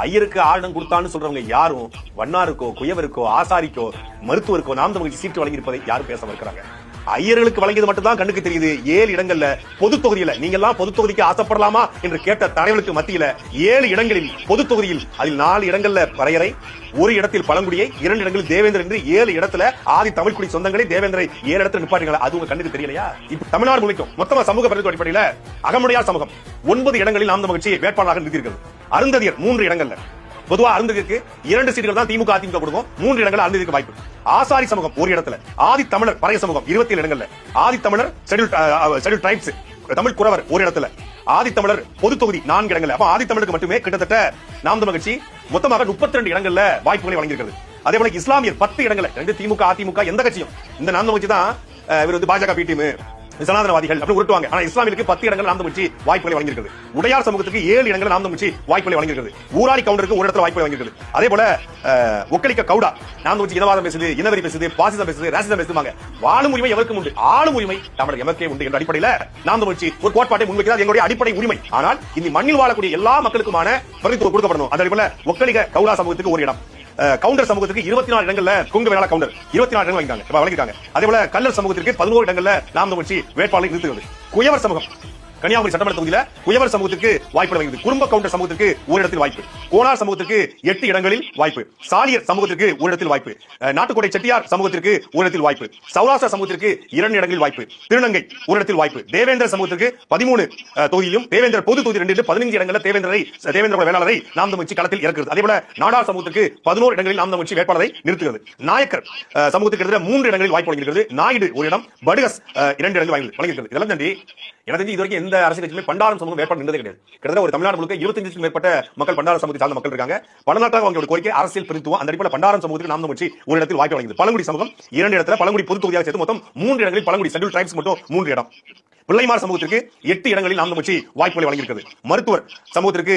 ஐயருக்கு ஆளுநர் கொடுத்தான்னு சொல்றவங்க யாரும் வண்ணாருக்கோ குயவருக்கோ ஆசாரிக்கோ மருத்துவருக்கோ நாம் தமிழ் சீட்டு வழங்கியிருப்பதை யாரும் பேச மறுக்கிறாங்க. ஐயர்களுக்கு வழங்கியது மட்டும் தான் கண்ணுக்கு தெரியுது. 7 இடங்கள்ல பொது தொகுதியில நீங்க எல்லாம் பொது தொகுதிக்கு ஆசைப்படலாமா என்று கேட்ட தலைவர்களுக்கு மத்தியில 7 இடங்களில் பொது தொகுதியில் அதில் 4 இடங்கள்ல வரையறை, ஒரு இடத்தில் பழங்குடியை, 2 இடங்களில் தேவேந்திரன் என்று 7 இடத்துல ஆதி தமிழ்குடி சொந்தங்களை தேவேந்திரை 7 இடத்துல நிப்பாட்டுங்களா? அது உங்க கண்ணுக்கு தெரியலையா? இப்ப தமிழ்நாடு முழுக்கும் மொத்தமா சமூக பிரதிநிதி அடிப்படையில் அகமுடையார் சமூகம் 9 இடங்களில் நாம் தமிழ் கட்சி வேட்பாளராக நிறுத்தியிருக்கிறது. அருந்ததியர் 3 இடங்கள்ல. பொதுவா அருந்ததிற்கு 2 சீட்டுகள் தான் திமுக அதிமுக கொடுக்கும். 3 இடங்கள் அருந்ததிக்கு வாய்ப்பு. ஆசாரி சமூகம் 1 இடத்துல. ஆதி தமிழர் பறைய சமூகம் 27 இடங்கள்ல. ஆதி தமிழர் ஷெட்யூல் டிரைப்ஸ் தமிழ் குறவர் 1 இடத்துல. ஆதி தமிழர் பொது தொகுதி 4 இடங்கள்ல. அப்ப ஆதி தமிழருக்கு மட்டுமே கிட்டத்தட்ட நாம் தமிழ் கட்சி மொத்தமாக 32 இடங்கள்ல வாய்ப்புகளை வழங்கியிருக்கிறது. அதே போல இஸ்லாமியர் 10 இடங்கள்ல. திமுக அதிமுக எந்த கட்சியும் இந்த நாம் தமிழ் கட்சி தான் இவர் பாஜக பி டீம் சனாதனவாதிகள் அப்படி உருட்டுவாங்க. ஆனா இஸ்லாமியருக்கு 10 இடங்கள் நாம் தமிழ் வாய்ப்புகளை வழங்கியிருக்கிறது. உடையார் சமூகத்துக்கு 7 இடங்கள் நாம் தமிழ் வாய்ப்புகளை வழங்கியிருக்கிறது. ஊராளி கவுண்டருக்கு 1 இடத்துல வாய்ப்புகளை வழங்கியிருக்கிறது. அதே போல ஒக்கலிக்க கவுடா நாம் தமிழ் இனவாதம் பேசுது, இனவெறி பேசுது, பாசிசம் பேசுது, ராசிசம் பேசுவாங்க. வாழும் உரிமை எவருக்கும் உண்டு, ஆளும் உரிமை தமிழர் எமக்கே உண்டு என்ற அடிப்படையில் நாம் தமிழ் ஒரு கோட்பாட்டை முன்வைக்கிறது. எங்களுடைய அடிப்படை உரிமை. ஆனால் இந்த மண்ணில் வாழக்கூடிய எல்லா மக்களுக்குமான பிரதித்துவம் கொடுக்கப்படணும். அதே போல ஒக்கலிக கவுடா சமூகத்துக்கு 1 இடம், கவுண்டர் சமூகத்துக்கு 24 இடங்கள்ல கொங்கு வேளாள கவுண்டர் 24 இடங்கள் வழங்கியிருக்காங்க. அதே போல கல்லர் சமூகத்திற்கு 11 இடங்கள்ல நாம் தமிழ் வேட்பாளரை நிறுத்துகிறது. குயவர் சமூகம் கன்னியாகுமரி சட்டமன்ற தொகுதியில குயவர் சமூகத்திற்கு வாய்ப்பு வழங்குகிறது. குறும்ப கவுண்டர் சமூகத்திற்கு 1 இடத்தில் வாய்ப்பு. கோனார் சமூகத்திற்கு 8 இடங்களில் வாய்ப்பு. சாலியர் சமூகத்திற்கு 1 இடத்தில் வாய்ப்பு. நாட்டுக்கோட்டை செட்டியார் சமூகத்திற்கு 1 இடத்தில் வாய்ப்பு. சௌராஷ்டிரா சமூகத்திற்கு 2 இடங்களில் வாய்ப்பு. திருநங்கை 1 இடத்தில் வாய்ப்பு. தேவேந்திர சமூகத்திற்கு 13 தொகுதியிலும், தேவேந்திர பொது தொகுதி 2 15 இடங்களில் தேவேந்திர வேளாளரை நாம் தமிழ் களத்தில் இறக்குகிறது. அதே போல நாடார் சமூகத்திற்கு 11 இடங்களில் நாம் தமிழ் வேட்பாளரை நிறுத்துகிறது. நாயக்கர் சமூகத்துக்கு 3 இடங்களில் வாய்ப்பு வழங்குகிறது. நாயுடு 1 இடம், படுகஸ் 2 இடங்கள் வழங்கியிருக்கிறது. இதெல்லாம் தாண்டி எனக்கு இதுவரைக்கும் எந்த அரசியல் கட்சியுமே பண்டாரம் சமூகம் வேட்பாளர் நின்றதே கிடையாது. கிட்டத்தட்ட ஒரு தமிழ்நாடு முழுக்க 25க்கும் மேற்பட்ட மக்கள் பண்டாரம் சமூகத்தை சார்ந்த மக்கள் இருக்காங்க. பல நாட்களாக அவங்களோட கோரிக்கை அரசியல் பிரதித்துவம். அந்த அடிப்படையில் பண்டாரம் சமூகத்துக்கு நாம் தமிழ் 1 இடத்தில் வாய்ப்பு வழங்கியது. பழங்குடி சமூகம் 2 இடத்துல, பழங்குடி பொது தொகுதியாக சேர்த்து மொத்தம் 3 இடங்களில் பழங்குடி ஷெட்யூல் டிரைப்ஸ் மட்டும் 3 இடம். பிள்ளைமார் சமூகத்திற்கு 8 இடங்களில் நாம் தமிழ் வாய்ப்புகளை வழங்கியிருக்கிறது. மருத்துவர் சமூகத்திற்கு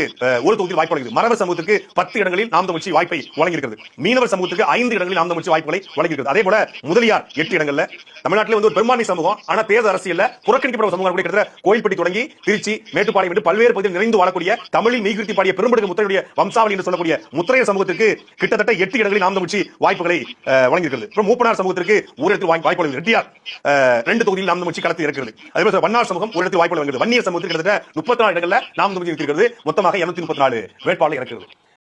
1 தொகுதியில் வாய்ப்பு வழங்கியது. மரவர் சமூகத்திற்கு 10 இடங்களில் நாம் தமிழ் வாய்ப்பை வழங்கியிருக்கிறது. மீனவர் சமூகத்திற்கு 5 இடங்களில் நாம் தமிழ் வாய்ப்புகளை வழங்கியிருக்கிறது. அதே போல முதலியார் 8 இடங்கள்ல. தமிழ்நாட்டில் ஒரு பெரும்பான்மை சமூகம், ஆனா தேர்தல் அரசியல்ல புறக்கணிக்கப்பட்ட சமூகம் கிட்டத்தட்ட கோயில்பட்டி தொடங்கி திருச்சி, மேட்டுப்பாளையம் என்று பல்வேறு பகுதியில் நிறைந்து வாழக்கூடிய தமிழில் மெய்கிருத்தி பாடிய பெரும்படுக முத்திரையுடைய வம்சாவளி என்று சொல்லக்கூடிய முத்திரைய சமூகத்திற்கு கிட்டத்தட்ட 8 இடங்களில் நாம் தமிழ் வாய்ப்புகளை வழங்கியிருக்கிறது. மூப்பனார் சமூகத்திற்கு 1 இடத்தில் வாய்ப்பு. ரெட்டியார் 2 தொகுதியில் நாம் தமிழ் களத்தில் இருக்கிறது. அதே வண்ணார் சமூகம் 1 இடத்தில் வாய்ப்பு வழங்குகிறது. வன்னியர் சமூகத்தில் கிட்டத்தட்ட 34 இடங்கள்ல நாம் தமிழ் இருக்கிறது. மொத்தமாக 234 வேட்பாளர் இருக்கிறது.